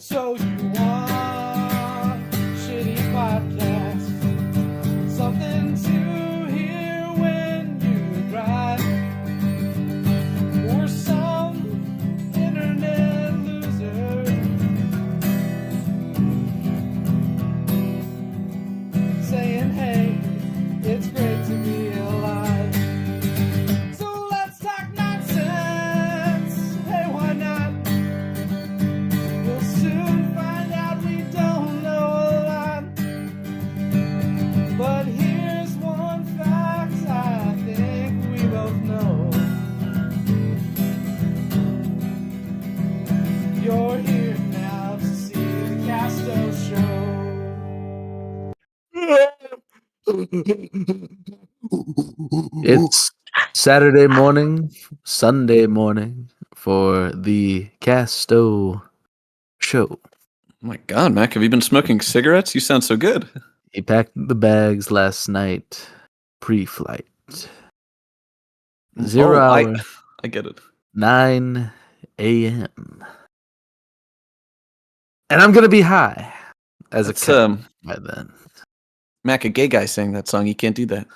So you want shitty podcasts, something to hear when you drive, or some internet loser saying, hey, it's great to be alive. So let's talk nonsense. Hey, why not? We'll soon find out we don't know a lot. But here's one fact I think we both know. You're here now to see the Castoe Show. It's Saturday morning, Sunday morning for the Castoe Show. Oh my God, Mac, have you been smoking cigarettes? You sound so good. He packed the bags last night, pre-flight. 0 hour, I get it. 9 a.m. And I'm gonna be high as That's, a cat by then. Mac, a gay guy sang that song. You can't do that.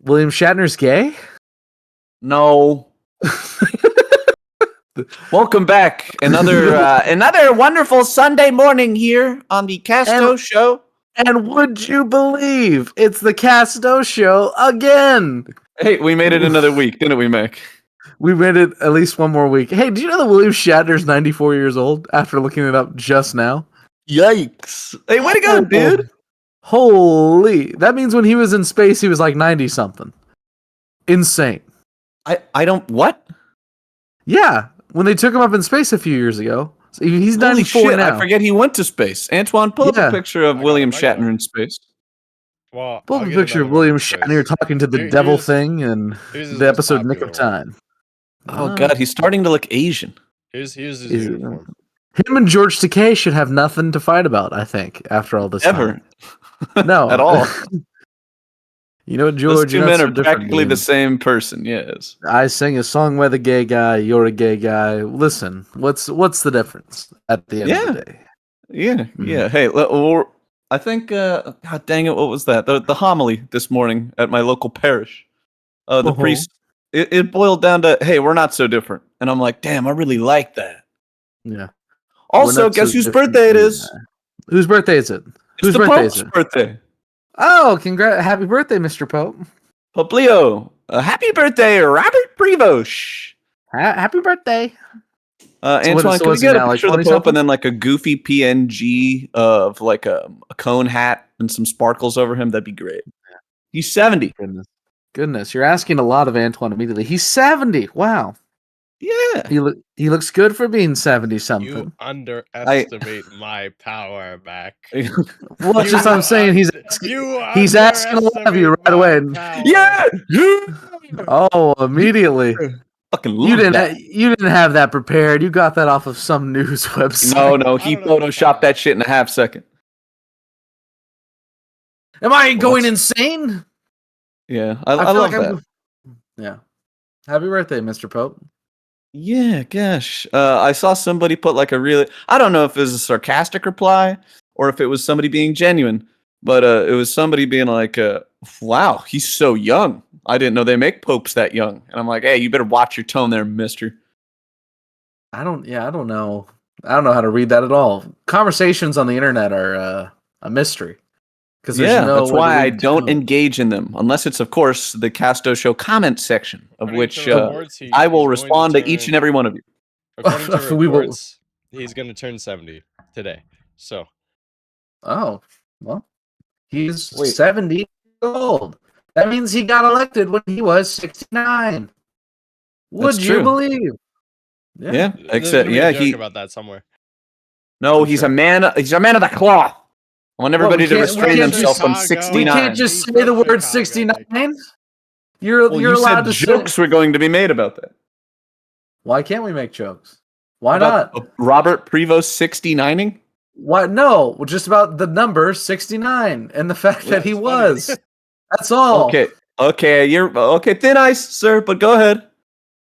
William Shatner's gay? No. Welcome back. Another wonderful Sunday morning here on the Castoe Show. And would you believe it's the Castoe Show again? Hey, we made it another week, didn't we, Mac? We made it at least one more week. Hey, do you know that William Shatner's 94 years old after looking it up just now? Yikes. Hey, way to go, dude. Holy. That means when he was in space, he was like 90-something. Insane. I don't... What? Yeah. When they took him up in space a few years ago. So he's Holy 94 shit, now. I forget he went to space. Antwan, pull up a picture of William Shatner in space. Well, pull up a picture of William Shatner talking to the devil thing and the episode Nick of Time. Oh, God, he's starting to look Asian. Here's his uniform. Him and George Takei should have nothing to fight about, I think, after all this Ever. time. No. At all. You know, George, those two men are practically the same person, yes. I sing a song with a gay guy, you're a gay guy. Listen, what's the difference at the end of the day? Yeah, yeah. Hey, I think, God dang it, what was that? The homily this morning at my local parish. The priest, it boiled down to, hey, we're not so different. And I'm like, damn, I really like that. Yeah. Also, guess whose birthday it is? Whose birthday is it? Whose birthday is it? Birthday. Oh, happy birthday, Mr. Pope. Pope Leo. Happy birthday, Robert Prevost. Happy birthday. Antwan, can we get a picture of the Pope and then like a goofy PNG of like a cone hat and some sparkles over him? That'd be great. He's 70. Goodness, you're asking a lot of Antwan immediately. He's 70. Wow. Yeah. He looks good for being 70-something. You underestimate my power, Mac. Well, that's just what I'm saying. He's asking a lot of you right away. Yeah. Oh, immediately. Fucking you didn't have that prepared. You got that off of some news website. No, he photoshopped that shit in a half second. Am I going insane? Yeah, I love that. Yeah. Happy birthday, Mr. Pope. Yeah, gosh. I saw somebody put like I don't know if it was a sarcastic reply or if it was somebody being genuine, but it was somebody being like, wow, he's so young. I didn't know they make popes that young. And I'm like, hey, you better watch your tone there, mister. I don't know. I don't know how to read that at all. Conversations on the internet are a mystery. That's why I don't engage in them, unless it's, of course, the Castoe Show comment section, of which I will respond to each and every one of you. According to reports, he's going to turn 70 today. So. Oh, well, he's 70 years old. That means he got elected when he was 69. Would you believe? Yeah, except he about that somewhere. No, he's a man. He's a man of the cloth. I want everybody to restrain themselves from 69. We can't just say the word 69. You're allowed to jokes were going to be made about that. Why can't we make jokes? Why not? Robert Prevost 69ing? Why? No, just about the number 69 and the fact that he was. That's all. Okay, you're okay. Thin ice, sir. But go ahead.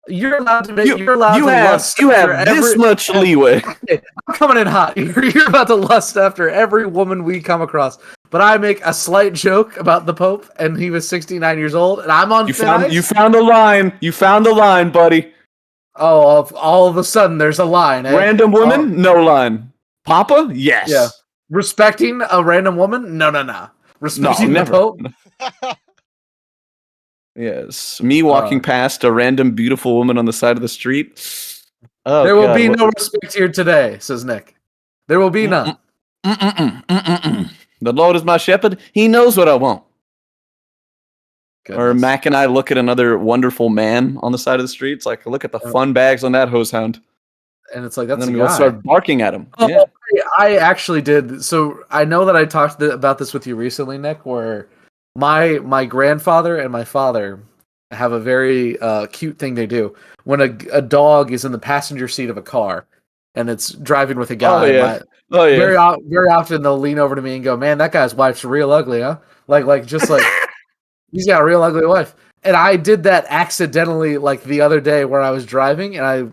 You're allowed to make. You, You're allowed you to have lust you after have this every. much leeway. I'm coming in hot. You're about to lust after every woman we come across. But I make a slight joke about the Pope, and he was 69 years old, and I'm on thin ice. You found the line. You found the line, buddy. Oh, all of a sudden there's a line. Eh? Random woman, no line. Papa, yes. Yeah. Respecting a random woman? No. Respecting the never. Pope? Yes. Me walking past a random beautiful woman on the side of the street. Oh, there will be no respect here today, says Nick. There will be none. The Lord is my shepherd. He knows what I want. Goodness. Or Mac and I look at another wonderful man on the side of the street. It's like, look at the fun bags on that hose hound. And it's like, And that's then a we'll guy. start barking at him. Oh, Yeah. I actually did. So I know that I talked about this with you recently, Nick, where my grandfather and my father have a very cute thing they do. When a dog is in the passenger seat of a car and it's driving with a guy, very often they'll lean over to me and go, "Man, that guy's wife's real ugly, huh?" Like he's got a real ugly wife. And I did that accidentally, like the other day where I was driving and I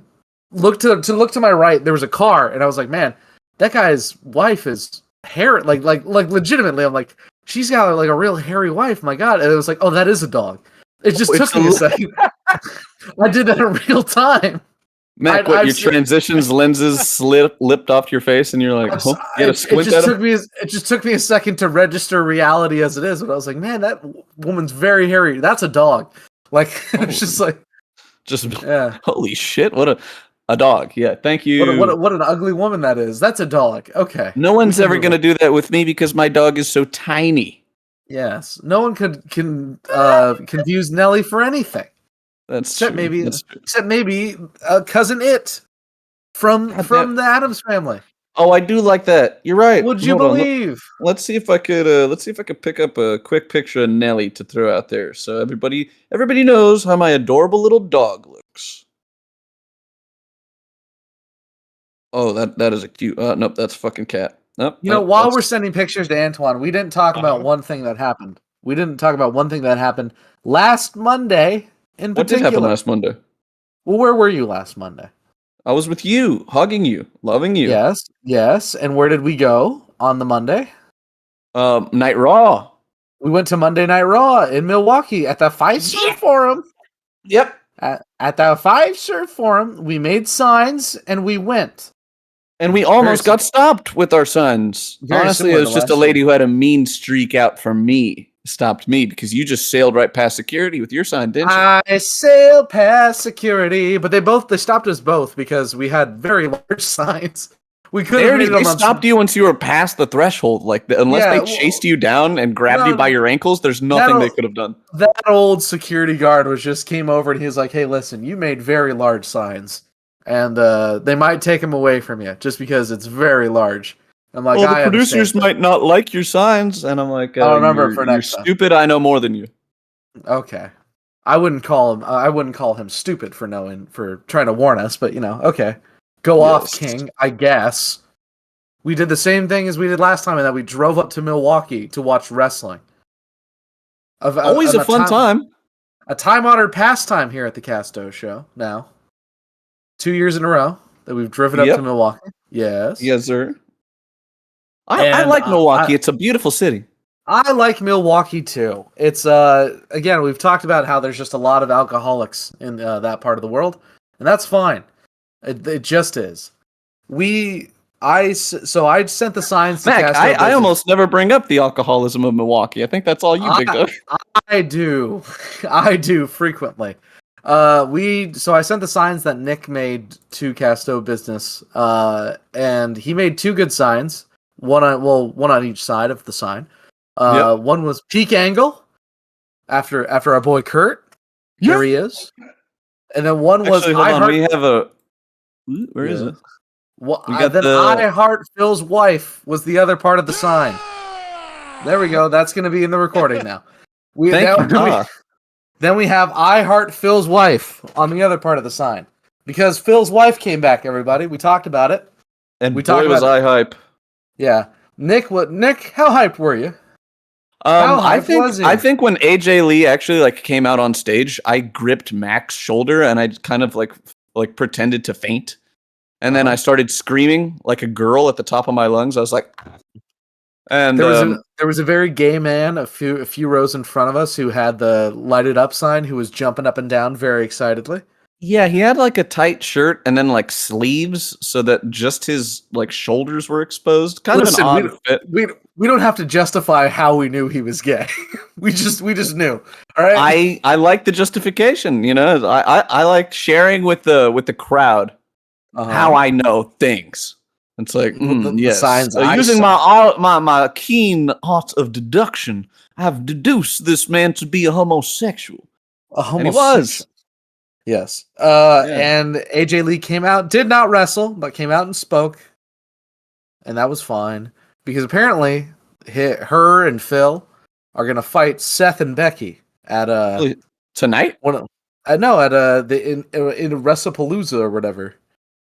looked to my right. There was a car, and I was like, "Man, that guy's wife is hairy." Like legitimately, I'm like, "She's got like a real hairy wife." My God! And it was like, "Oh, that is a dog." It just took me a second. I did that in real time. Mac, your transitions lenses lipped off your face, and you're like, "Oh, you had to squint at him?" It just took me a second to register reality as it is. But I was like, "Man, that woman's very hairy. That's a dog." Like it's just like, yeah. Holy shit! What a dog. Yeah, thank you. What an ugly woman that is. That's a dog. Okay. No one's ever gonna do that with me because my dog is so tiny. Yes, no one can confuse Nelly for anything. Except maybe cousin It from the Addams Family. Oh, I do like that. You're right. Would you believe? Let's see if I could pick up a quick picture of Nelly to throw out there, so everybody knows how my adorable little dog looks. Oh, that is a cute. Nope, that's a fucking cat. Nope. While we're sending pictures to Antwan, we didn't talk about one thing that happened. We didn't talk about one thing that happened last Monday. In particular. What did happen last Monday? Well, where were you last Monday? I was with you, hugging you, loving you. Yes. And where did we go on the Monday? Night Raw. We went to Monday Night Raw in Milwaukee at the Five Surf Forum. Yep. At the Five Surf Forum, we made signs and we went. And we almost got stopped with our signs. Honestly, it was just a lady who had a mean streak out for me. Stopped me because you just sailed right past security with your sign, didn't you? I sailed past security, but they stopped us both because we had very large signs. We couldn't. They stopped you once you were past the threshold. Unless they chased you down and grabbed you by your ankles, there's nothing they could have done. That old security guard came over and he was like, "Hey, listen, you made very large signs, and they might take them away from you just because it's very large." I'm like, well, the producers might not like your signs, and I'm like, I'll remember for next time. You're stupid. I know more than you. Okay, I wouldn't call him stupid for trying to warn us, but okay, go off, King. I guess we did the same thing as we did last time, in that we drove up to Milwaukee to watch wrestling. Always a fun time. A time-honored pastime here at the Castoe Show. Now, 2 years in a row that we've driven up to Milwaukee. Yes, sir. I like Milwaukee. It's a beautiful city. I like Milwaukee too. It's again, we've talked about how there's just a lot of alcoholics in that part of the world, and that's fine. It just is. I sent the signs to Mac, I almost never bring up the alcoholism of Milwaukee. I think that's all you picked up. I do frequently. So I sent the signs that Nick made to Castoe Business, and he made two good signs. One on each side of the sign. One was peak angle after our boy Kurt. Here he is. And then one was hold on. We have a. Where is it? Well, I Heart Phil's wife was the other part of the sign. There we go. That's going to be in the recording now. Then we have I Heart Phil's wife on the other part of the sign, because Phil's wife came back. Everybody, we talked about it, and was I hype. Yeah, Nick, how hyped were you? How I hyped was he? think when AJ Lee actually like came out on stage, I gripped Mac's shoulder and I kind of like pretended to faint, and then I started screaming like a girl at the top of my lungs. I was like, and There was a very gay man a few rows in front of us who had the lighted up sign who was jumping up and down very excitedly. yeah, he had like a tight shirt and then like sleeves so that just his like shoulders were exposed. Kind Listen, of an odd fit. we don't have to justify how we knew he was gay. we just knew. All right. I like the justification, you know. I like sharing with the crowd how I know things. It's like, The yes, signs I using saw. my keen art of deduction, I've deduced this man to be a homosexual. A And he was. Yes. Yeah. And AJ Lee came out, did not wrestle, but came out and spoke. And that was fine. Because apparently her and Phil are gonna fight Seth and Becky at Tonight? no, at in WrestlePalooza or whatever.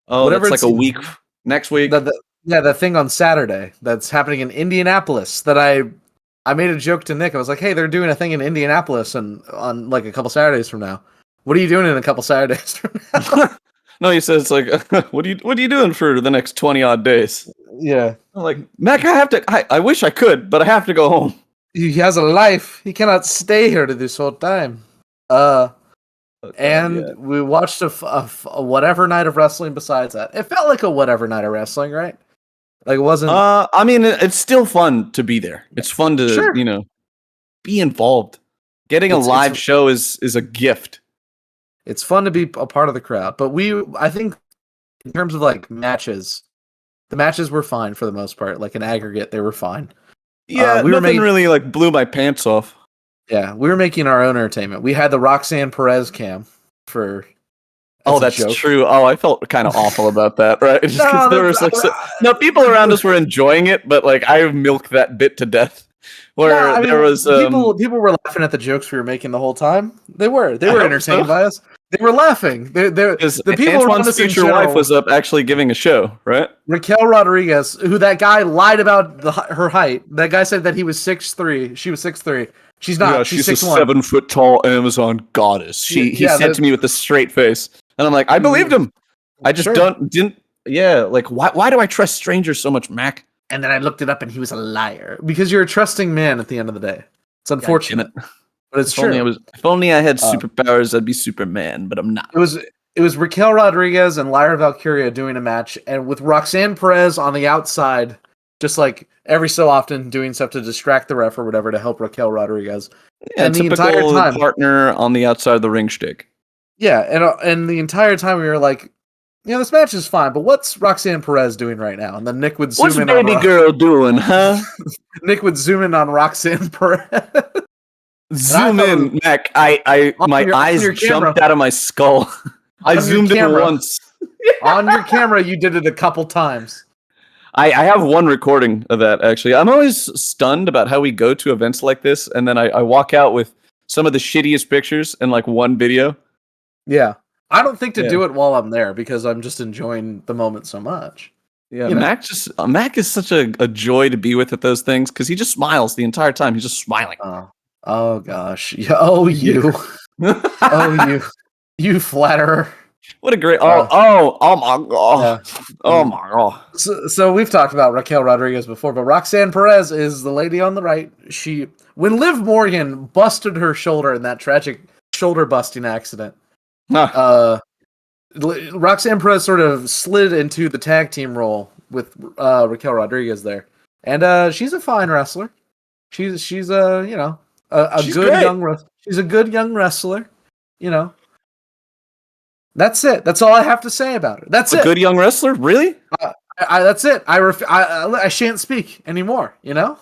Oh, Whatever that's like a week next week. The thing on Saturday that's happening in Indianapolis that I made a joke to Nick. I was like, "Hey, they're doing a thing in Indianapolis and on like a couple Saturdays from now. What are you doing in a couple Saturdays from now?" No, he says like, what are you doing for the next 20 odd days? Yeah. I'm like, Mac, I wish I could, but I have to go home. He has a life. He cannot stay here this whole time. And we watched a whatever night of wrestling besides that. It felt like a whatever night of wrestling, right? Like it wasn't. I mean, it's still fun to be there. It's fun to, be involved. Getting a live show is a gift. It's fun to be a part of the crowd. But I think in terms of like matches, the matches were fine for the most part. Like in aggregate, they were fine. Yeah, nothing really like blew my pants off. Yeah, we were making our own entertainment. We had the Roxanne Perez cam for. That's true. Oh, I felt kind of awful about that, right? Just because there was like people around us were enjoying it, but like I milked that bit to death. Where there was people were laughing at the jokes we were making the whole time. They were entertained by us. They were laughing. The people around Antwan's future wife was up actually giving a show, right? Raquel Rodriguez, who that guy lied about her height. That guy said that he was 6'3". She was 6'3". She's not. Yeah, she's a 7 foot tall Amazon goddess. He said to me with a straight face, and I'm like, I believed him. I just didn't. Yeah, like why do I trust strangers so much, Mac? And then I looked it up, and he was a liar because you're a trusting man. At the end of the day, it's unfortunate, but it's true. If only I had superpowers, I'd be Superman, but I'm not. It was Raquel Rodriguez and Lyra Valkyria doing a match, and with Roxanne Perez on the outside, just like every so often doing stuff to distract the ref or whatever to help Raquel Rodriguez. Yeah, and the entire time, partner on the outside of the ring shtick. Yeah, and the entire time we were like, this match is fine, but what's Roxanne Perez doing right now? And then Nick would zoom in. What's baby girl doing, huh? Nick would zoom in on Roxanne Perez. Zoom in, Mac. My eyes jumped out of my skull. I zoomed in once. On your camera, you did it a couple times. I have one recording of that, actually. I'm always stunned about how we go to events like this, and then I walk out with some of the shittiest pictures and like one video. Yeah. I don't think to do it while I'm there because I'm just enjoying the moment so much. Yeah, Mac is such a joy to be with at those things because he just smiles the entire time. He's just smiling. Oh gosh. Oh, you. Oh, you flatterer. What a great my god. Yeah. Oh my god. So we've talked about Raquel Rodriguez before, but Roxanne Perez is the lady on the right. When Liv Morgan busted her shoulder in that tragic shoulder busting accident, Roxanne Perez sort of slid into the tag team role with Raquel Rodriguez there. And she's a fine wrestler. She's a good young wrestler, That's it. That's all I have to say about her. That's it. A good young wrestler? Really? That's it. I shan't speak anymore,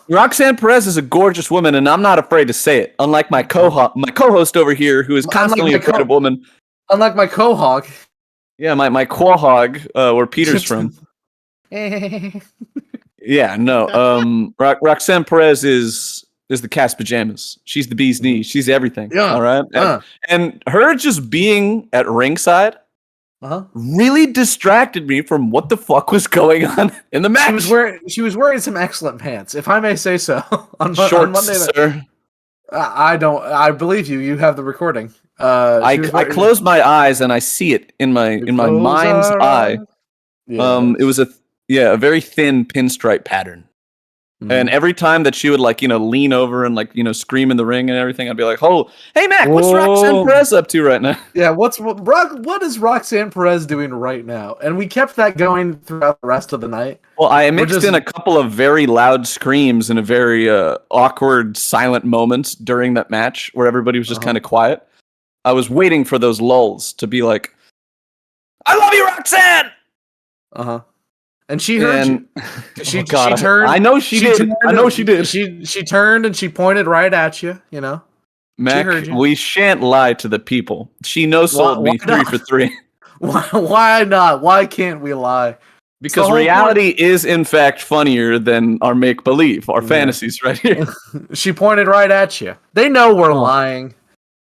Roxanne Perez is a gorgeous woman, and I'm not afraid to say it. Unlike my co-host over here, who is constantly afraid of women. Unlike my quahog. Yeah, my quahog, where Peter's from. Yeah, no. Roxanne Perez is the cat's pajamas. She's the bee's knees. She's everything. Yeah. All right. And her just being at ringside really distracted me from what the fuck was going on in the match. She was wearing some excellent pants, if I may say so. on Shorts, Monday night. sir. I don't. I believe you. You have the recording. I close my eyes and I see it in my mind's eye. Yeah, It was a very thin pinstripe pattern. And every time that she would lean over and scream in the ring and everything, I'd be like, "Oh, hey Mac, what's Roxanne Perez up to right now?" Yeah, what is Roxanne Perez doing right now? And we kept that going throughout the rest of the night. Well, I mixed in a couple of very loud screams and a very awkward, silent moments during that match where everybody was just kind of quiet. I was waiting for those lulls to be like, "I love you, Roxanne." And she heard you. She turned. I know she did. I know she did. She turned and she pointed right at you. You know, Mac, we shan't lie to the people. She no-sold me 3 for 3. Why not? Why can't we lie? Because reality is, in fact, funnier than our make-believe, our fantasies right here. She pointed right at you. They know we're lying.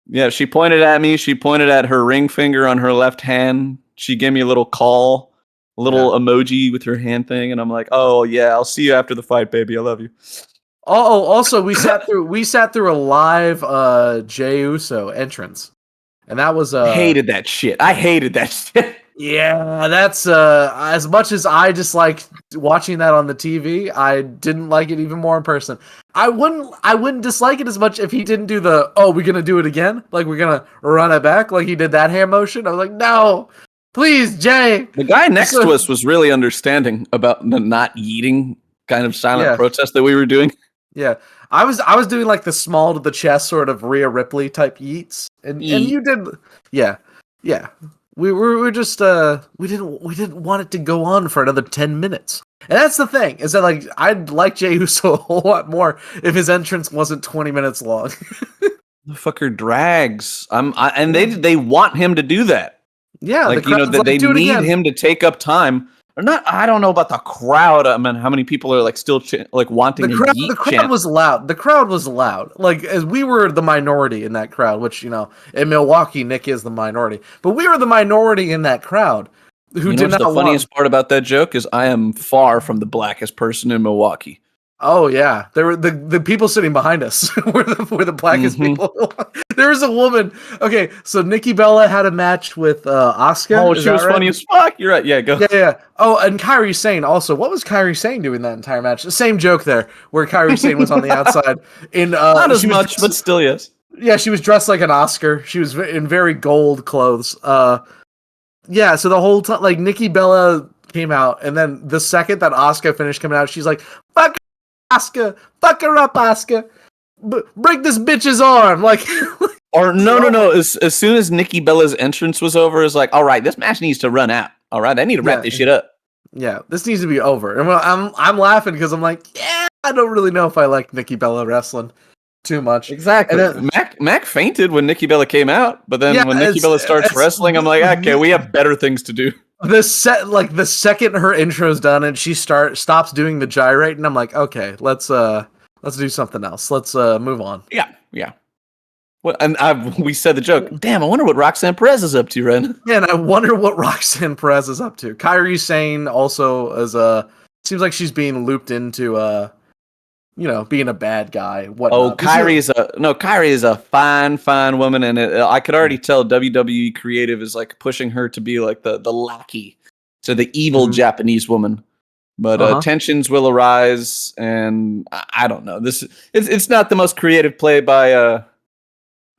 Yeah, she pointed at me. She pointed at her ring finger on her left hand. She gave me a little call. A little emoji with her hand thing, and I'm like, "Oh yeah, I'll see you after the fight, baby. I love you." Oh, also we sat through a live Jey Uso entrance, and that was I hated that shit. Yeah, that's as much as I disliked watching that on the TV, I didn't like it even more in person. I wouldn't dislike it as much if he didn't do the we're gonna do it again, like we're gonna run it back, like he did that hand motion. I was like, no. Please, Jay. The guy next to us was really understanding about the not yeeting kind of silent protest that we were doing. Yeah, I was doing like the small to the chest sort of Rhea Ripley type yeets, and you did, yeah. We were just we didn't want it to go on for another 10 minutes, and that's the thing is that like I'd like Jey Uso a whole lot more if his entrance wasn't 20 minutes long. The fucker drags. And they want him to do that. Yeah, like they need him to take up time. Or not. I don't know about the crowd. I mean, how many people are like still wanting the crowd was loud. The crowd was loud. Like as we were the minority in that crowd, which in Milwaukee, Nick is the minority, but we were the minority in that crowd who did not. The funniest part about that joke is I am far from the blackest person in Milwaukee. Oh yeah, there were the people sitting behind us were the blackest people. There was a woman. Okay, so Nikki Bella had a match with Asuka. Oh, she was funny as fuck. You're right. Yeah, go. Yeah. Oh, and Kairi Sane also. What was Kairi Sane doing that entire match? The same joke there, where Kairi Sane was on the outside. Not as much, but still, yes. Yeah, she was dressed like an Oscar. She was in very gold clothes. Yeah. So the whole time, like Nikki Bella came out, and then the second that Asuka finished coming out, she's like, "Fuck Asuka, fuck her up, Asuka. Break this bitch's arm." Like, or no. As soon as Nikki Bella's entrance was over, it's like, all right, this match needs to run out. All right, I need to wrap this shit up. Yeah, this needs to be over. And I'm laughing because I'm like, yeah, I don't really know if I like Nikki Bella wrestling too much. Exactly. And then, Mac fainted when Nikki Bella came out, but then when Nikki Bella starts wrestling, I'm like, okay, we have better things to do. The second her intro's done and she stops doing the gyrate, and I'm like, okay, let's do something else. Let's move on. Yeah. Well, and we said the joke. Damn, I wonder what Roxanne Perez is up to right now. Yeah, and I wonder what Roxanne Perez is up to. Kairi Sane also seems like she's being looped into being a bad guy. Whatnot. Kairi is a fine woman, and I could already tell WWE creative is like pushing her to be like the lackey to the evil Japanese woman. But tensions will arise, and I don't know. It's not the most creative play by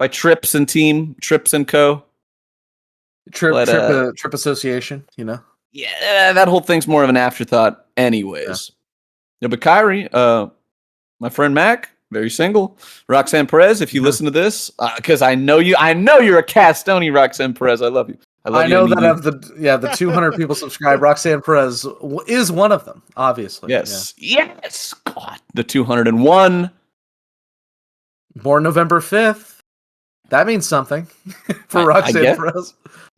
Trips and Team, Trips and Co. Trip Association, Yeah, that whole thing's more of an afterthought, anyways. Yeah, but Kairi, my friend Mac, very single. Roxanne Perez, if you listen to this, because I know you're a Castoe, Roxanne Perez. I love you. I know that of the 200 people subscribed, Roxanne Perez is one of them, obviously. Yes. God, the 201. Born November 5th. That means something for Roxanne Perez.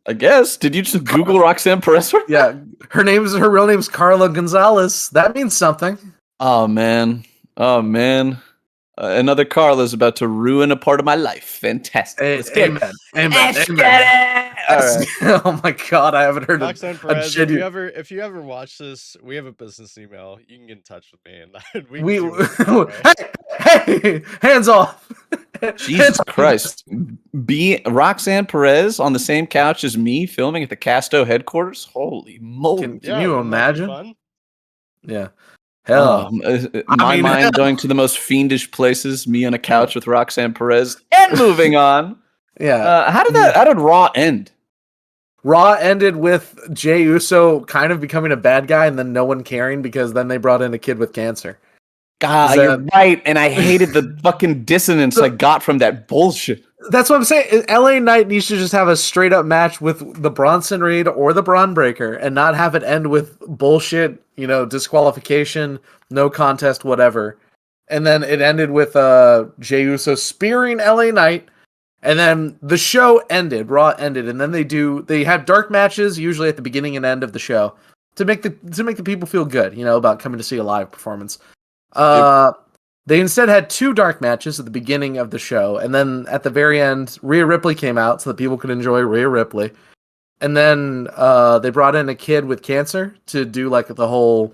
I guess. Did you just Google Roxanne Perez? Yeah. Her real name's Carla Gonzalez. That means something. Oh, man. Another Carla is about to ruin a part of my life. Fantastic. Amen. Yes. Oh my god, I haven't heard Roxanne a Perez, genuine. if you ever watch this, we have a business email. You can get in touch with me, and we can We see what that way. hey, hands off. Jesus Hands off. Christ. Be Roxanne Perez on the same couch as me filming at the Castoe headquarters? Holy moly. Can Yeah, you wouldn't that be imagine? fun? Yeah. Hell. I My mean, mind going to the most fiendish places, me on a couch with Roxanne Perez. And moving on. yeah. How did Raw end? Raw ended with Jey Uso kind of becoming a bad guy and then no one caring because then they brought in a kid with cancer. God, Is you're that- right. And I hated the fucking dissonance I got from that bullshit. That's what I'm saying. LA Knight needs to just have a straight up match with the Bronson Reed or the Braun Breaker and not have it end with bullshit, disqualification, no contest, whatever. And then it ended with Jey Uso spearing LA Knight. And then the show ended, Raw ended, and then they have dark matches usually at the beginning and end of the show to make the people feel good, about coming to see a live performance. They instead had 2 dark matches at the beginning of the show, and then at the very end, Rhea Ripley came out so that people could enjoy Rhea Ripley. And then they brought in a kid with cancer to do like the whole,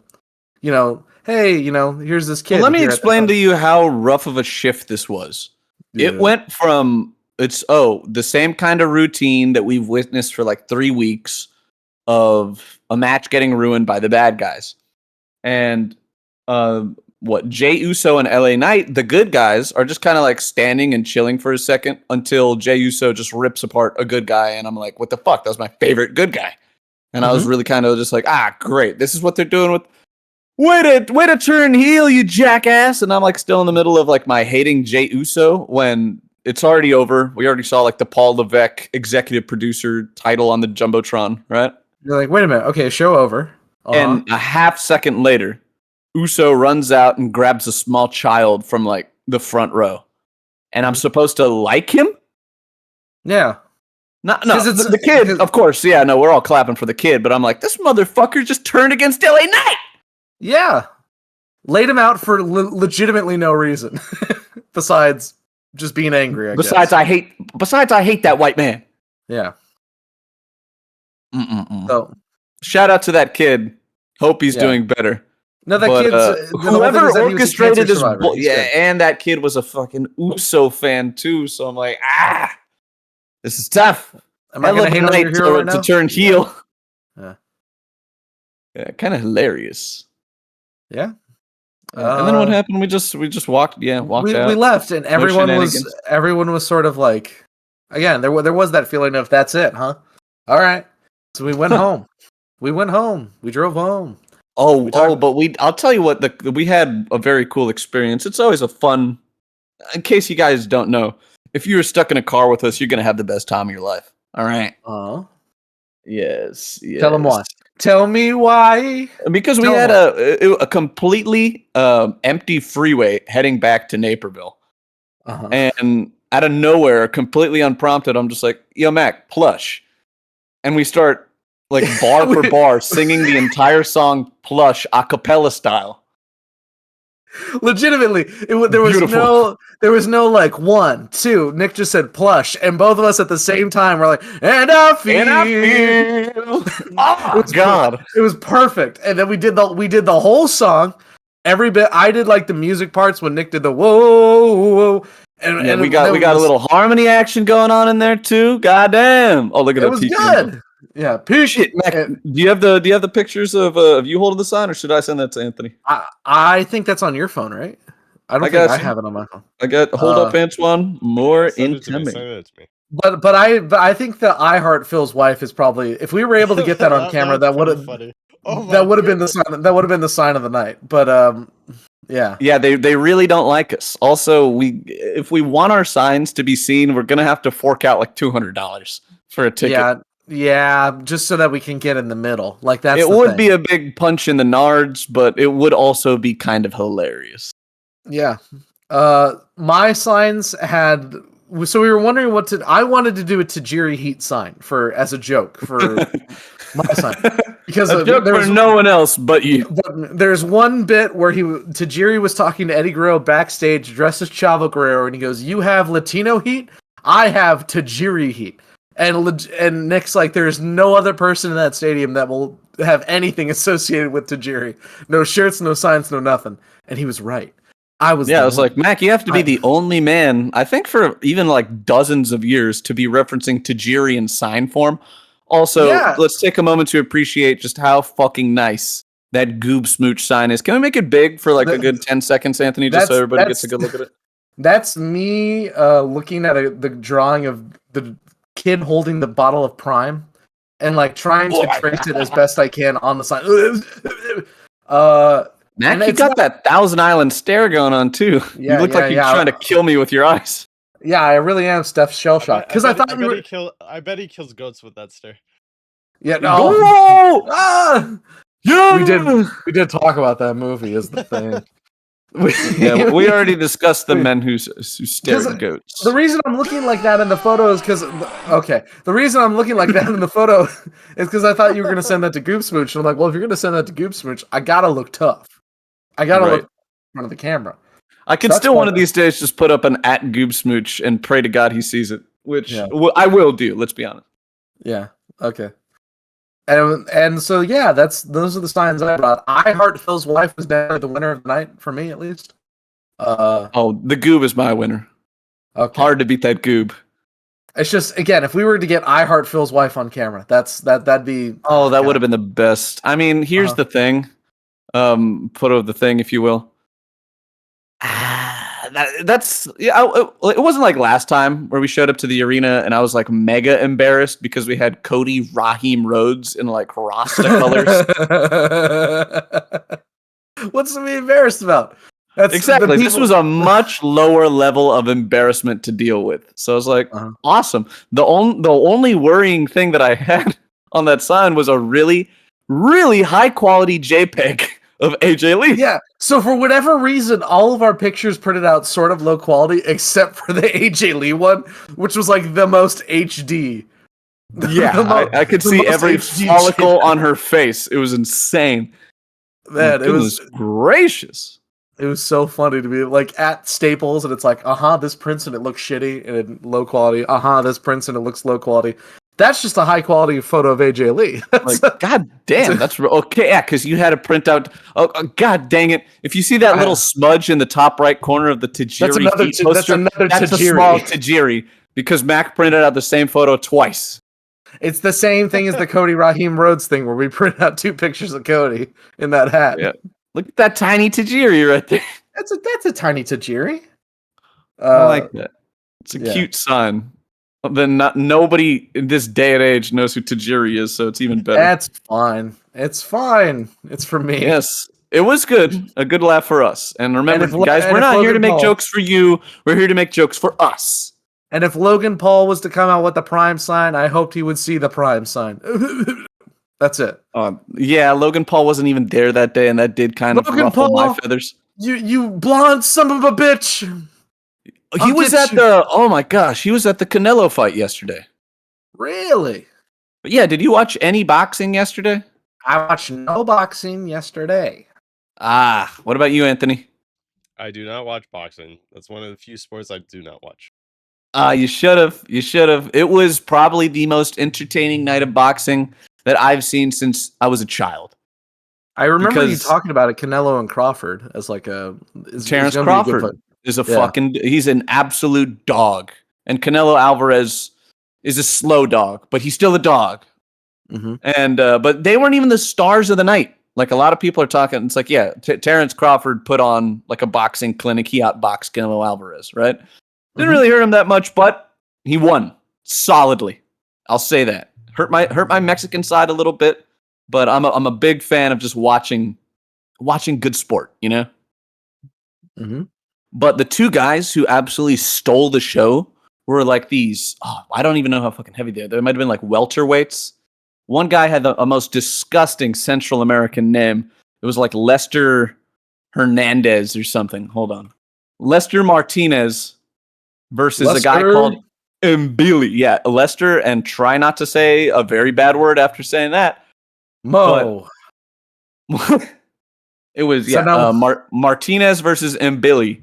hey, here's this kid. Well, let me explain to you how rough of a shift this was. Yeah. It went from the same kind of routine that we've witnessed for like 3 weeks of a match getting ruined by the bad guys. And Jey Uso and LA Knight, the good guys, are just kind of like standing and chilling for a second until Jey Uso just rips apart a good guy. And I'm like, what the fuck? That was my favorite good guy. And I was really kind of just like, great. This is what they're doing with. Way to turn heel, you jackass. And I'm like still in the middle of like my hating Jey Uso when it's already over. We already saw like the Paul Levesque executive producer title on the Jumbotron, right? You're like, wait a minute. Okay, show over. And a half second later, Uso runs out and grabs a small child from like the front row. And I'm supposed to like him? Yeah. No, the kid, of course. Yeah, no, we're all clapping for the kid. But I'm like, this motherfucker just turned against LA Knight. Yeah. Laid him out for legitimately no reason. Besides just being angry, I Besides, guess. I hate that white man. Yeah. Mm-mm-mm. So, shout out to that kid. Hope he's doing better. no, that kid's whoever orchestrated this. Yeah, and that kid was a fucking Uso fan too. So I'm like, this is tough. Am I going to hate on your hero right now? To turn heel. Yeah. Yeah, kind of hilarious. Yeah. And then what happened? We just walked. Yeah, walked out. We left, and everyone was sort of like, again, there was that feeling of that's it, huh? All right. So we went home. We went home. We drove home. But I'll tell you what, we had a very cool experience. It's always a fun, in case you guys don't know, if you were stuck in a car with us, you're going to have the best time of your life. All right. Oh. Yes. Tell them why. Tell me why. Because we had a completely empty freeway heading back to Naperville. Uh-huh. And out of nowhere, completely unprompted, I'm just like, yo, Mac, plush. And we start like bar for bar singing the entire song Plush a cappella style. Legitimately, there was no like 1, 2. Nick just said plush, and both of us at the same time were like, and I feel. Oh God, it was perfect. And then we did the whole song, every bit. I did like the music parts when Nick did the whoa. And we got a little harmony action going on in there too. Goddamn! Oh, look at that. It was good. Yeah, shit, Mac. Do you have the pictures of you holding the sign, or should I send that to Anthony? I think that's on your phone, right? I don't think I have it on my phone. I got hold up, Antwan. More Send incoming. it to me. But I think the I Heart Phil's wife is probably, if we were able to get that on camera, that would have been the sign. That would have been the sign of the night. But yeah. Yeah, they really don't like us. Also, if we want our signs to be seen, we're gonna have to fork out like $200 for a ticket. Yeah, just so that we can get in the middle. Like that's it would be a big punch in the nards, but it would also be kind of hilarious. Yeah. My signs had. So we were wondering I wanted to do a Tajiri Heat sign as a joke for my sign because a joke for no one else but you. But there's one bit where Tajiri was talking to Eddie Guerrero backstage dressed as Chavo Guerrero, and he goes, "You have Latino heat, I have Tajiri heat." And Nick's like, there's no other person in that stadium that will have anything associated with Tajiri. No shirts, no signs, no nothing. And he was right. I was like, Mac, you have to be the only man, I think for even like dozens of years, to be referencing Tajiri in sign form. Also, let's take a moment to appreciate just how fucking nice that Goob Smooch sign is. Can we make it big for like a good 10 seconds, Anthony, just so everybody gets a good look at it? That's me looking at the drawing of the kid holding the bottle of Prime and like trying to trace it as best I can on the sign. Mac, you got that Thousand Island stare going on too. You look like you're trying to kill me with your eyes. Yeah, I really am Steph shell shocked because I thought I bet he kills goats with that stare. Yeah, no. Yeah, we did talk about that movie. Is the thing. We already discussed the men who stare at goats. The reason I'm looking like that in the photo is because the reason I'm looking like that in the photo is because I thought you were gonna send that to Goop Smooch. And I'm like, well, if you're gonna send that to Goop Smooch, I gotta look tough. I gotta look in front of the camera. I can still one of these days just put up an @Goob Smooch and pray to God he sees it, which I will do. Let's be honest. Yeah. Okay. And so those are the signs I brought. I Heart Phil's Wife was definitely the winner of the night for me, at least. The Goob is my winner. Okay. Hard to beat that Goob. It's just, again, if we were to get I Heart Phil's Wife on camera, that'd be. Oh, that would have been the best. I mean, here's the thing. Photo of the thing, if you will. It wasn't like last time where we showed up to the arena and I was like mega embarrassed because we had Cody Raheem Rhodes in like Rasta colors. What's to be embarrassed about? Exactly. This was a much lower level of embarrassment to deal with. So I was like, awesome. The only worrying thing that I had on that sign was a really, really high quality JPEG of AJ Lee. Yeah. So for whatever reason, all of our pictures printed out sort of low quality, except for the AJ Lee one, which was like the most HD. Yeah, I could see every follicle on her face. It was insane. Man, it was gracious. It was so funny to be like at Staples, and it's like, this prints and it looks shitty and low quality. This prints and it looks low quality. That's just a high quality photo of AJ Lee. Like, god damn, that's okay. Yeah, because you had to print out. Oh, god dang it! If you see that little smudge in the top right corner of the Tajiri poster, that's a small Tajiri because Mac printed out the same photo twice. It's the same thing as the Cody Raheem Rhodes thing where we print out 2 pictures of Cody in that hat. Yeah, look at that tiny Tajiri right there. That's a tiny Tajiri. I like that. It's a cute sign. Then nobody in this day and age knows who Tajiri is, so it's even better. That's fine. It's fine. It's for me. Yes, it was good. A good laugh for us. And remember, guys, we're not here to make jokes for you. We're here to make jokes for us. And if Logan Paul was to come out with the Prime sign, I hoped he would see the Prime sign. That's it. Yeah, Logan Paul wasn't even there that day, and that did kind of ruffle my feathers. You blonde son of a bitch. He was at the Canelo fight yesterday. Really? But yeah, did you watch any boxing yesterday? I watched no boxing yesterday. What about you, Anthony? I do not watch boxing. That's one of the few sports I do not watch. You should have. You should have. It was probably the most entertaining night of boxing that I've seen since I was a child. I remember you talking about it, Canelo and Crawford, as like Terrence Crawford is he's an absolute dog. And Canelo Alvarez is a slow dog, but he's still a dog. Mm-hmm. And but they weren't even the stars of the night. Like a lot of people are talking. It's like, Terrence Crawford put on like a boxing clinic. He outboxed Canelo Alvarez, right? Didn't really hurt him that much, but he won solidly. I'll say that. Hurt my Mexican side a little bit, but I'm a big fan of just watching good sport, you know? Mm-hmm. But the 2 guys who absolutely stole the show were like these, I don't even know how fucking heavy they are. They might have been like welterweights. One guy had a most disgusting Central American name. It was like Lester Hernandez or something. Hold on. Lester Martinez versus a guy called Mbili. Yeah, Lester, and try not to say a very bad word after saying that. Mo. It was Martinez versus Mbili.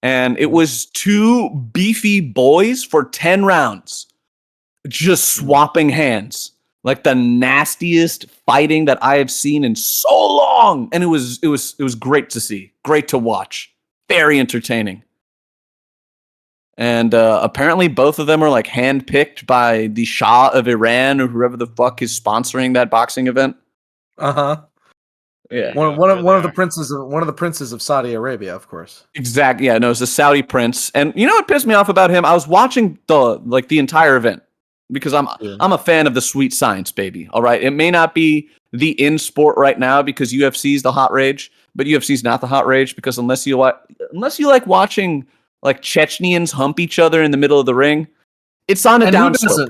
And it was 2 beefy boys for 10 rounds. just swapping hands. Like the nastiest fighting that I have seen in so long. And it was great to see. Great to watch. Very entertaining. And apparently both of them are like handpicked by the Shah of Iran or whoever the fuck is sponsoring that boxing event. Uh-huh. Yeah. One of the princes of Saudi Arabia, of course. Exactly. Yeah, no, it's a Saudi prince. And you know what pissed me off about him? I was watching the entire event because I'm a fan of the sweet science, baby. All right. It may not be the in sport right now because UFC is the hot rage, but UFC is not the hot rage because unless you like watching like Chechens hump each other in the middle of the ring, it's on a downslope.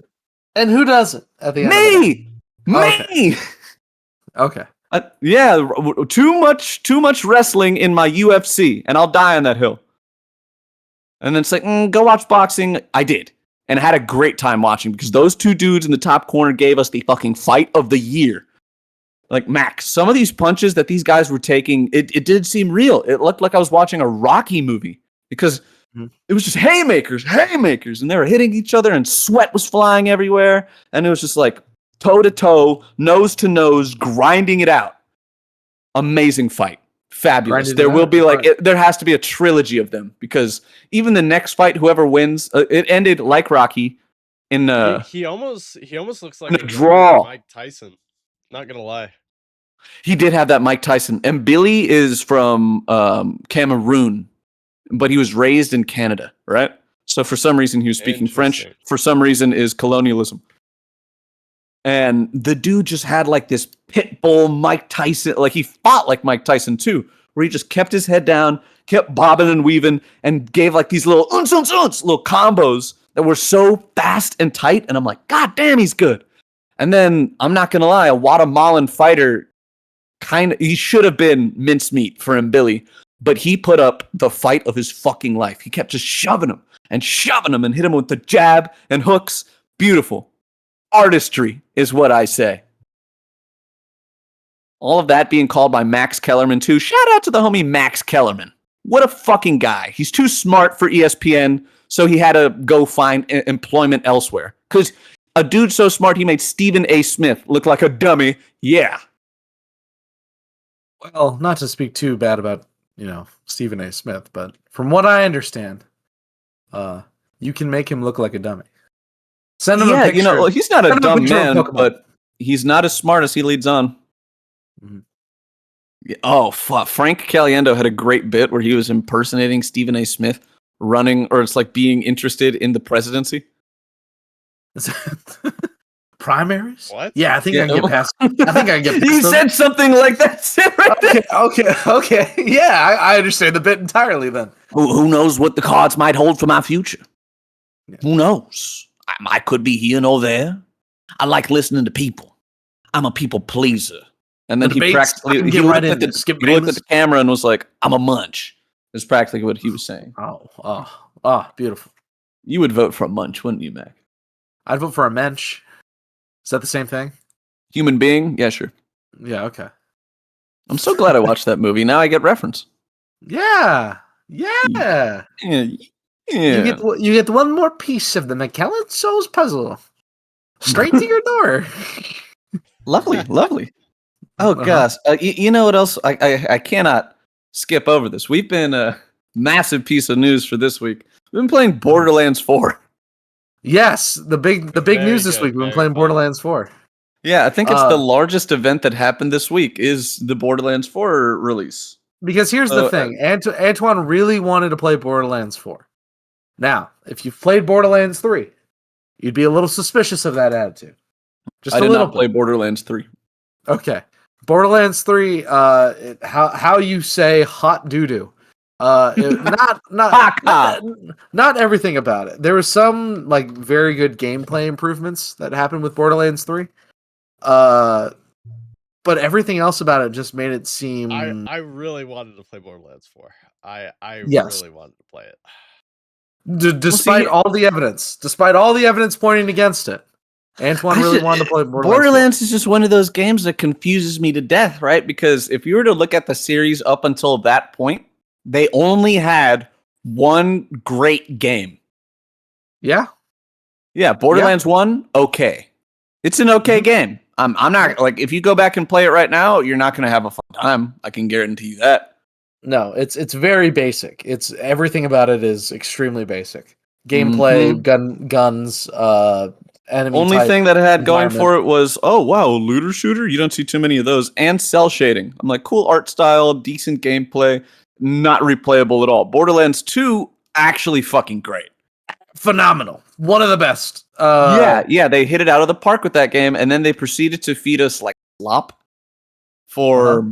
And who doesn't at the end of the day? Me. Okay. Yeah, too much wrestling in my UFC, and I'll die on that hill. And then it's like, go watch boxing. I did, and had a great time watching because those two dudes in the top corner gave us the fucking fight of the year. Like, Max, some of these punches that these guys were taking, it did seem real. It looked like I was watching a Rocky movie because it was just haymakers, and they were hitting each other, and sweat was flying everywhere, and it was just like toe to toe, nose to nose, grinding it out. Amazing fight. Fabulous. There will be there has to be a trilogy of them because even the next fight, whoever wins, it ended like Rocky in he almost looks like a draw. Mike Tyson. Not gonna lie. He did have that Mike Tyson. And Billy is from Cameroon, but he was raised in Canada, right? So for some reason he was speaking French. For some reason is colonialism. And the dude just had like this pit bull Mike Tyson. Like he fought like Mike Tyson too, where he just kept his head down, kept bobbing and weaving, and gave like these little little combos that were so fast and tight. And I'm like, God damn, he's good. And then I'm not gonna lie, a Guatemalan fighter, he should have been mincemeat for him, Billy, but he put up the fight of his fucking life. He kept just shoving him and hit him with the jab and hooks. Beautiful. Artistry is what I say. All of that being called by Max Kellerman too. Shout out to the homie Max Kellerman. What a fucking guy. He's too smart for ESPN, so he had to go find employment elsewhere. Because a dude so smart, he made Stephen A. Smith look like a dummy. Yeah. Well, not to speak too bad about, Stephen A. Smith, but from what I understand, you can make him look like a dummy. Send him a picture. He's not a dumb man, but he's not as smart as he leads on. Mm-hmm. Oh, fuck. Frank Caliendo had a great bit where he was impersonating Stephen A. Smith running, or it's like being interested in the presidency. Primaries? What? Yeah, I think I can get past. I think I can get past He said something like that. Okay. Yeah, I understand the bit entirely then. Who knows what the cards might hold for my future? Yeah. Who knows? I could be here or there. I like listening to people. I'm a people pleaser. And then he looked at the camera and was like, I'm a munch. That's practically what he was saying. Oh, beautiful. You would vote for a munch, wouldn't you, Mac? I'd vote for a mensch. Is that the same thing? Human being? Yeah, sure. Yeah, okay. I'm so glad I watched that movie. Now I get reference. Yeah. You get one more piece of the McKellen Souls puzzle. Straight to your door. Lovely. Oh, gosh. You know what else? I cannot skip over this. We've been a massive piece of news for this week. We've been playing Borderlands 4. Yes, the big news this week. We've been playing Borderlands 4. Yeah, I think it's the largest event that happened this week is the Borderlands 4 release. Because here's the thing. Antwan really wanted to play Borderlands 4. Now, if you've played Borderlands 3, you'd be a little suspicious of that attitude. I did not play Borderlands 3. Okay. Borderlands 3, how you say hot doo-doo. Not everything about it. There was some like very good gameplay improvements that happened with Borderlands 3. But everything else about it just made it seem I really wanted to play Borderlands 4. I really wanted to play it. Despite all the evidence pointing against it. Antwan really wanted to play Borderlands 4. Is just one of those games that confuses me to death, right? Because if you were to look at the series up until that point, they only had one great game. Yeah. Yeah, Borderlands 1, okay. It's an okay game. I'm not like if you go back and play it right now, you're not gonna have a fun time. I can guarantee you that. No, it's very basic. It's everything about it is extremely basic. Gameplay, guns, enemy Only type, thing that it had going environment. for it was, oh wow, looter shooter. You don't see too many of those, and cell shading. I'm like, cool art style, decent gameplay, not replayable at all. Borderlands 2, actually fucking great. Phenomenal. One of the best. Yeah, they hit it out of the park with that game, and then they proceeded to feed us like slop for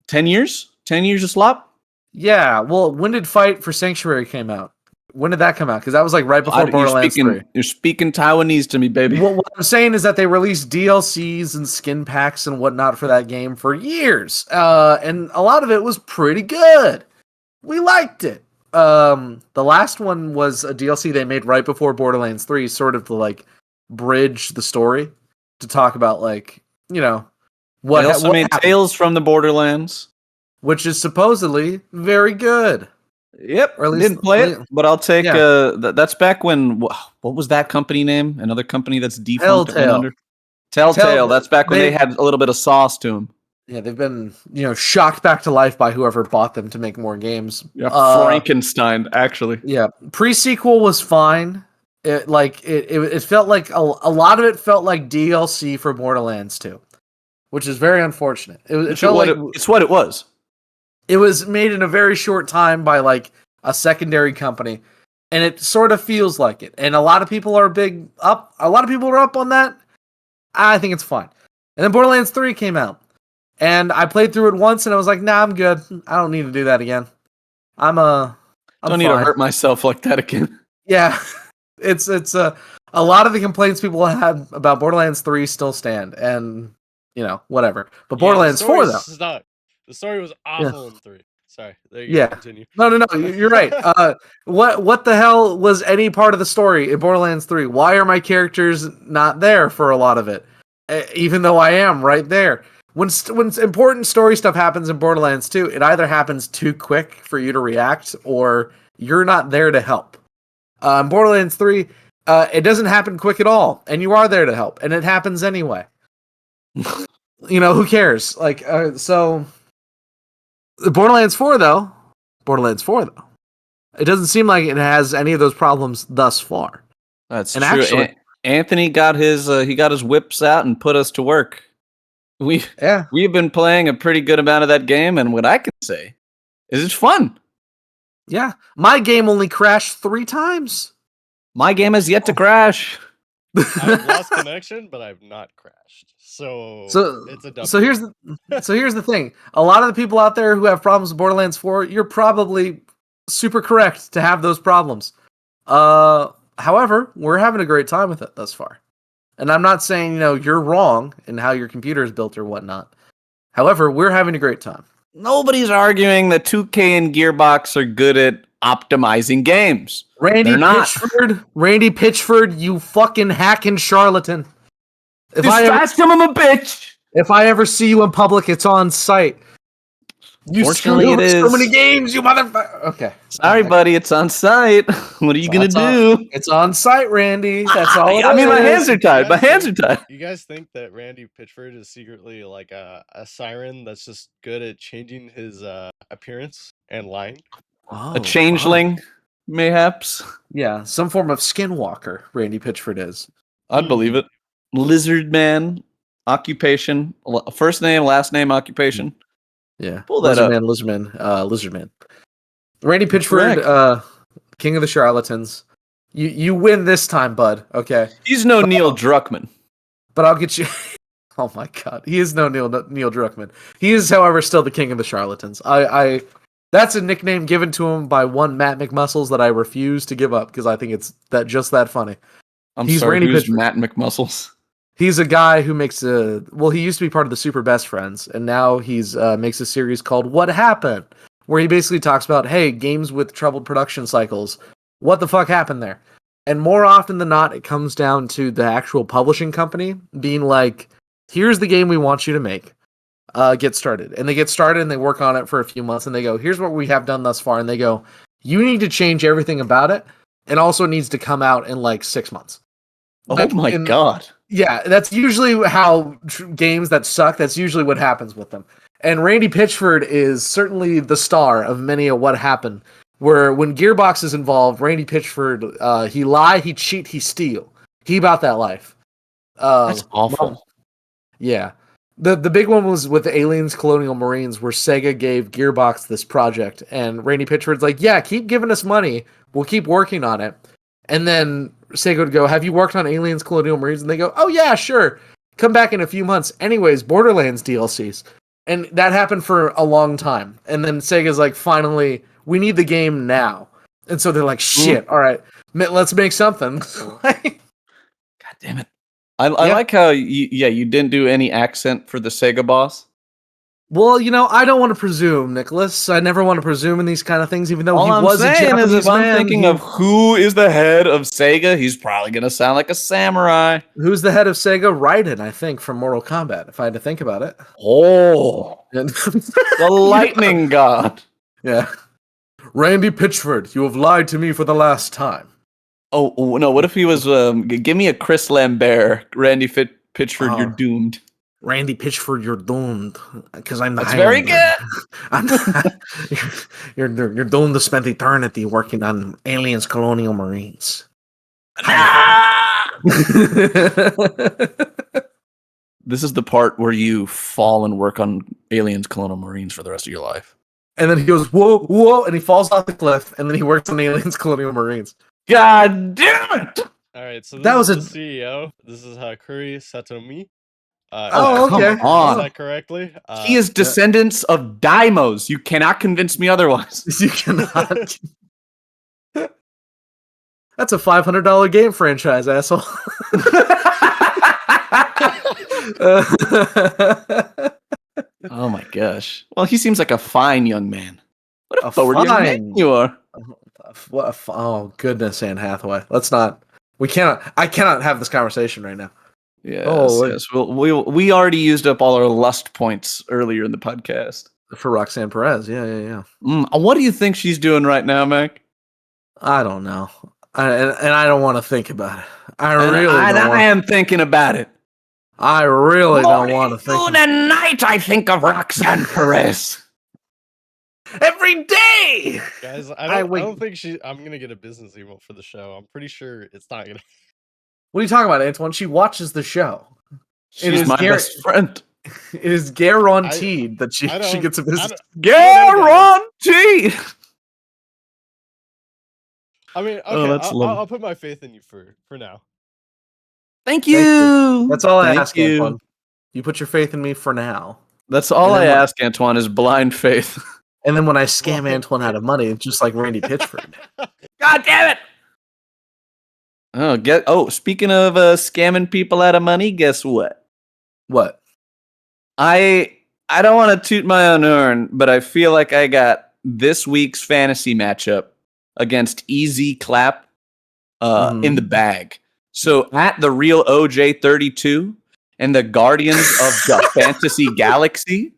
10 years. 10 years of slop. Yeah. Well, when did Fight for Sanctuary came out? When did that come out? Because that was like right before Borderlands 3. You're speaking Taiwanese to me, baby. What I'm saying is that they released DLCs and skin packs and whatnot for that game for years, and a lot of it was pretty good. We liked it. The last one was a DLC they made right before Borderlands 3, sort of to like bridge the story to talk about like what. They also made happened, Tales from the Borderlands, which is supposedly very good. Yep, Or at least didn't play it, but I'll take. Yeah. That's back when. What was that company name? Another company that's defunct. Telltale. Telltale. That's back when they had a little bit of sauce to them. Yeah, they've been shocked back to life by whoever bought them to make more games. Yeah, Frankenstein, actually. Yeah, pre-sequel was fine. It felt like a lot of it felt like DLC for Borderlands 2, which is very unfortunate. It felt like it's what it was. It was made in a very short time by like a secondary company, and it sort of feels like it. And a lot of people are up on that. I think it's fine. And then Borderlands 3 came out, and I played through it once, and I was like, "Nah, I'm good. I don't need to do that again. I'm don't need to hurt myself like that again." Yeah, it's a lot of the complaints people had about Borderlands 3 still stand, and whatever. But Borderlands 4 though. The story was awful in 3. Sorry. There you Yeah. go. Continue. No. You're right. What the hell was any part of the story in Borderlands 3? Why are my characters not there for a lot of it? Even though I am right there. When important story stuff happens in Borderlands 2, it either happens too quick for you to react, or you're not there to help. In Borderlands 3, it doesn't happen quick at all, and you are there to help, and it happens anyway. Who cares? So. Borderlands 4 though, it doesn't seem like it has any of those problems thus far. That's true. Actually, Anthony got his whips out and put us to work. We've been playing a pretty good amount of that game, and what I can say is it's fun. Yeah, my game only crashed 3 times. My game has yet to crash. I've lost connection, but I've not crashed. So it's a W. So here's the thing. A lot of the people out there who have problems with Borderlands 4, you're probably super correct to have those problems. However, we're having a great time with it thus far. And I'm not saying, you're wrong in how your computer is built or whatnot. However, we're having a great time. Nobody's arguing that 2K and Gearbox are good at optimizing games. Randy Pitchford, you fucking hacking charlatan. If I'm a bitch. If I ever see you in public, it's on site. You screwed over so many games, you motherfucker. Okay. Sorry, buddy. It's on site. What are you going to do? It's on site, Randy. That's all it is. I mean, my hands are tied. You guys think that Randy Pitchford is secretly like a siren that's just good at changing his appearance and lying? A changeling, mayhaps? Yeah, some form of skinwalker, Randy Pitchford is. I'd believe it. Lizard man, occupation, first name, last name, occupation. Yeah, pull that up. Lizard man. Randy Pitchford, King of the Charlatans. You win this time, bud. Okay. He's no Neil Druckmann, but I'll get you. Oh my God, he is no Neil Druckmann. He is, however, still the King of the Charlatans. That's a nickname given to him by one Matt McMuscles that I refuse to give up because I think it's just that funny. He's sorry, who's Matt McMuscles? He's a guy who makes he used to be part of the Super Best Friends, and now he's makes a series called What Happened, where he basically talks about, hey, games with troubled production cycles. What the fuck happened there? And more often than not, it comes down to the actual publishing company being like, here's the game we want you to make. Get started. And they get started and they work on it for a few months and they go, here's what we have done thus far. And they go, you need to change everything about it. And also it needs to come out in like 6 months. Oh my god. Yeah, that's usually how games that suck, that's usually what happens with them. And Randy Pitchford is certainly the star of many of what happened. Where when Gearbox is involved, Randy Pitchford, he lie, he cheat, he steal. He about that life. That's awful. Yeah. The big one was with the Aliens Colonial Marines, where Sega gave Gearbox this project, and Randy Pitchford's like, yeah, keep giving us money. We'll keep working on it. And then Sega would go, have you worked on Aliens Colonial Marines? And they go, oh yeah, sure. Come back in a few months. Anyways, Borderlands DLCs. And that happened for a long time. And then Sega's like, finally, we need the game now. And so they're like, shit, all right, let's make something. God damn it. I like how you didn't do any accent for the Sega boss. Well, I don't want to presume, Nicholas. I never want to presume in these kind of things, even though All he I'm was a saying Japanese is if I'm man. thinking of who is the head of Sega, he's probably going to sound like a samurai. Who's the head of Sega? Raiden, I think, from Mortal Kombat, if I had to think about it. Oh, the lightning god. Yeah. Randy Pitchford, you have lied to me for the last time. Oh no, what if he was, give me a Chris Lambert, Randy Pitchford, you're doomed. Randy Pitchford, you're doomed. Because I'm the That's very good. you're doomed to spend eternity working on Aliens Colonial Marines. This is the part where you fall and work on Aliens Colonial Marines for the rest of your life. And then he goes, whoa, whoa, and he falls off the cliff, and then he works on Aliens Colonial Marines. God damn it! All right, so this That was is the CEO. This is Hakuri Satomi. Okay. Come on. Is that correctly? He is descendants of Daimos. You cannot convince me otherwise. You cannot. That's a $500 game franchise, asshole. Oh my gosh. Well, he seems like a fine young man. What a A forward young man fine- you are. Oh goodness, Anne Hathaway. Let's not. I cannot have this conversation right now. Yes, Oh, yes. We already used up all our lust points earlier in the podcast. For Roxanne Perez, yeah. What do you think she's doing right now, Mac? I don't know, and I don't want to think about it. I am thinking about it. I really don't want to think. Noon and night, I think of Roxanne Perez. Every day, guys, I wait. don't think I'm gonna get a business email for the show. I'm pretty sure it's not gonna. What are you talking about, Antwan? She watches the show. She's my best friend. It is guaranteed that she gets a business. Guaranteed. I mean, okay, I'll put my faith in you for now. Thank you. That's all I ask, you. Antwan. You put your faith in me for now. That's all I ask, Antwan, is blind faith. And then when I scam Antwan out of money, it's just like Randy Pitchford. God damn it! Speaking of scamming people out of money, guess what? What? I don't want to toot my own horn, but I feel like I got this week's fantasy matchup against Easy Clap in the bag. So at the real OJ32 and the Guardians of the Fantasy Galaxy,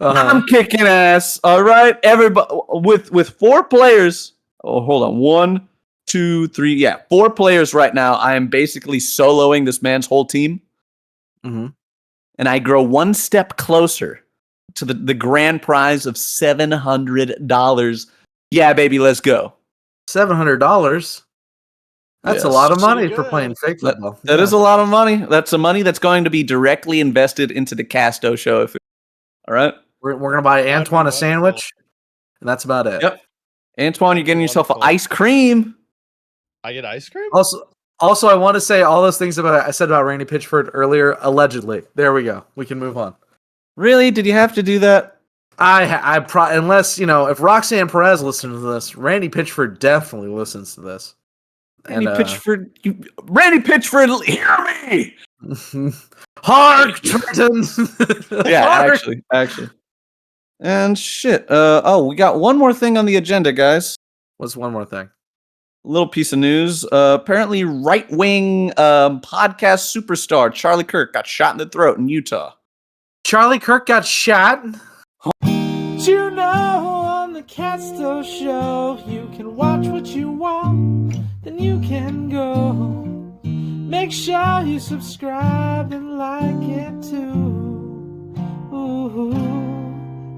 I'm kicking ass. All right, everybody, with 4 players. Oh, hold on. 1, 2, 3. Yeah, 4 players right now. I am basically soloing this man's whole team. Mm-hmm. And I grow one step closer to the grand prize of $700. Yeah, baby, let's go. $700? That's a lot of money for playing fake That football. is a lot of money. That's a money that's going to be directly invested into the Castoe show. All right? We're going to buy Antwan a sandwich, and that's about it. Yep. Antwan, you're getting yourself an ice cream. I get ice cream? Also, I want to say all those things I said about Randy Pitchford earlier, allegedly. There we go. We can move on. Really? Did you have to do that? Unless, if Roxanne Perez listens to this, Randy Pitchford definitely listens to this. Randy Pitchford, hear me! Hark, Trenton! Yeah, actually. And shit. We got one more thing on the agenda, guys. What's one more thing? A little piece of news. Apparently, right-wing podcast superstar Charlie Kirk got shot in the throat in Utah. Charlie Kirk got shot? You know, on the Castoe show, you can watch what you want, then you can go. Make sure you subscribe and like it too. Ooh,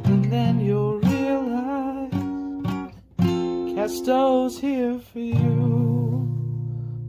and then you'll realize Castoe's here for you.